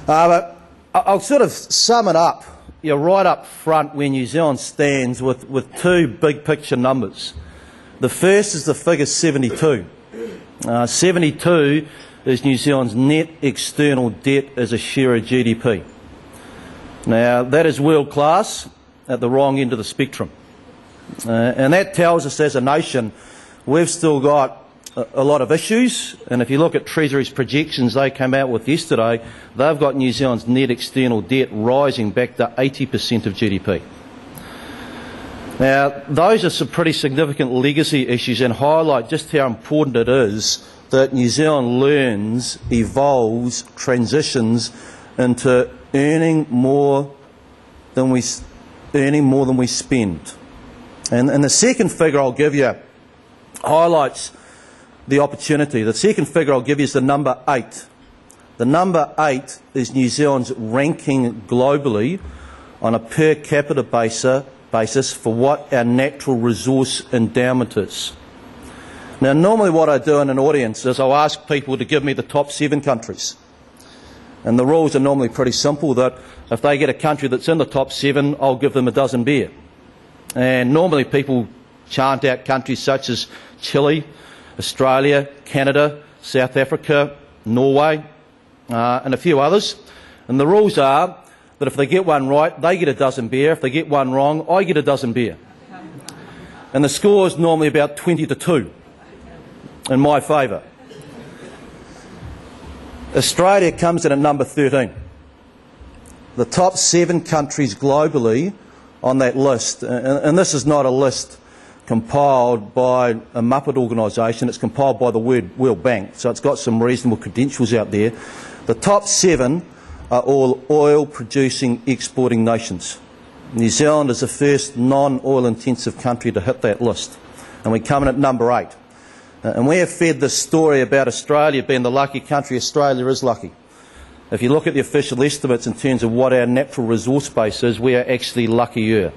But I'll sort of sum it up, right up front, where New Zealand stands with two big picture numbers. The first is the figure 72. 72 is New Zealand's net external debt as a share of GDP. Now, that is world class at the wrong end of the spectrum. And that tells us as a nation we've still got a lot of issues, and if you look at Treasury's projections they came out with yesterday, they've got New Zealand's net external debt rising back to 80% of GDP. Now, those are some pretty significant legacy issues and highlight just how important it is that New Zealand learns, evolves, transitions into earning more than we spend. And the second figure I'll give you highlights the opportunity. The second figure I'll give you is the number 8. The number 8 is New Zealand's ranking globally on a per capita basis for what our natural resource endowment is. Now, normally what I do in an audience is I'll ask people to give me the top 7 countries. And the rules are normally pretty simple, that if they get a country that's in the top 7, I'll give them a dozen beer. And normally people chant out countries such as Chile, Australia, Canada, South Africa, Norway, and a few others. And the rules are that if they get one right, they get a dozen beer. If they get one wrong, I get a dozen beer. And the score is normally about 20-2 in my favour. Australia comes in at number 13. The top 7 countries globally on that list, and this is not a list compiled by a Muppet organisation, it's compiled by the World Bank, so it's got some reasonable credentials out there. The top 7 are all oil-producing, exporting nations. New Zealand is the first non-oil intensive country to hit that list, and we come in at number 8. And we have fed this story about Australia being the lucky country. Australia is lucky. If you look at the official estimates in terms of what our natural resource base is, we are actually luckier.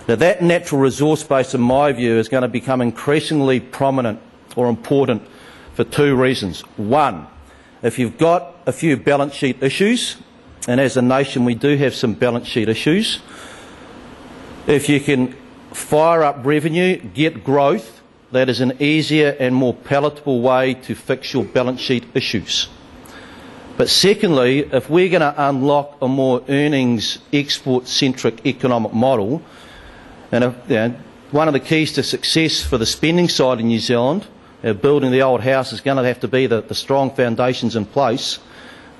Now, that natural resource base, in my view, is going to become increasingly prominent or important for 2 reasons. One, if you've got a few balance sheet issues, and as a nation we do have some balance sheet issues, if you can fire up revenue, get growth, that is an easier and more palatable way to fix your balance sheet issues. But secondly, if we're going to unlock a more earnings export-centric economic model, and one of the keys to success for the spending side in New Zealand, building the old house, is going to have to be the strong foundations in place.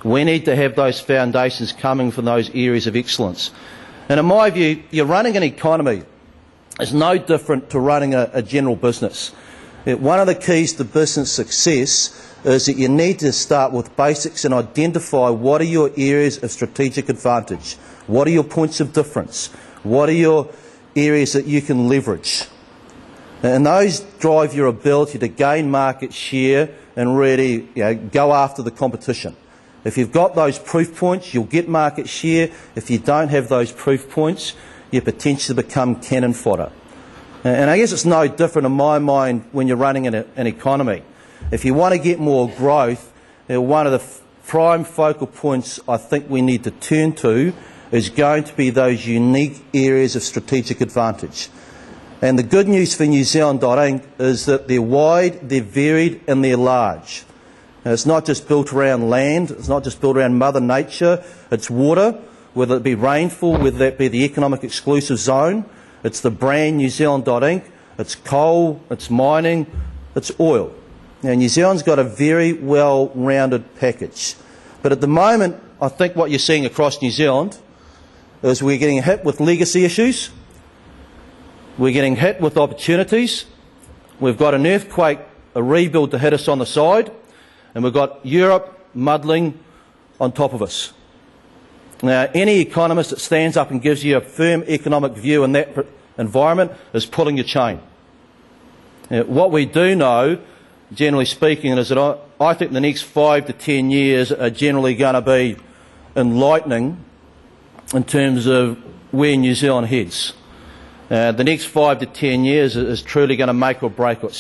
We need to have those foundations coming from those areas of excellence. And in my view, you're running an economy is no different to running a general business. One of the keys to business success is that you need to start with basics and identify what are your areas of strategic advantage, what are your points of difference, what are your areas that you can leverage. And those drive your ability to gain market share and really go after the competition. If you've got those proof points, you'll get market share. If you don't have those proof points, you potentially become cannon fodder. And I guess it's no different in my mind when you're running an economy. If you want to get more growth, one of the prime focal points I think we need to turn to is going to be those unique areas of strategic advantage. And the good news for New Zealand Inc. is that they're wide, they're varied and they're large. And it's not just built around land, it's not just built around Mother Nature, it's water, whether it be rainfall, whether that be the economic exclusive zone, it's the brand New Zealand Inc., it's coal, it's mining, it's oil. Now, New Zealand's got a very well-rounded package. But at the moment, I think what you're seeing across New Zealand is we're getting hit with legacy issues, we're getting hit with opportunities, we've got an earthquake, a rebuild to hit us on the side, and we've got Europe muddling on top of us. Now, any economist that stands up and gives you a firm economic view in that environment is pulling your chain. Now, what we do know, generally speaking, is that I think the next 5 to 10 years are generally going to be enlightening in terms of where New Zealand heads. The next 5 to 10 years is truly going to make or break us.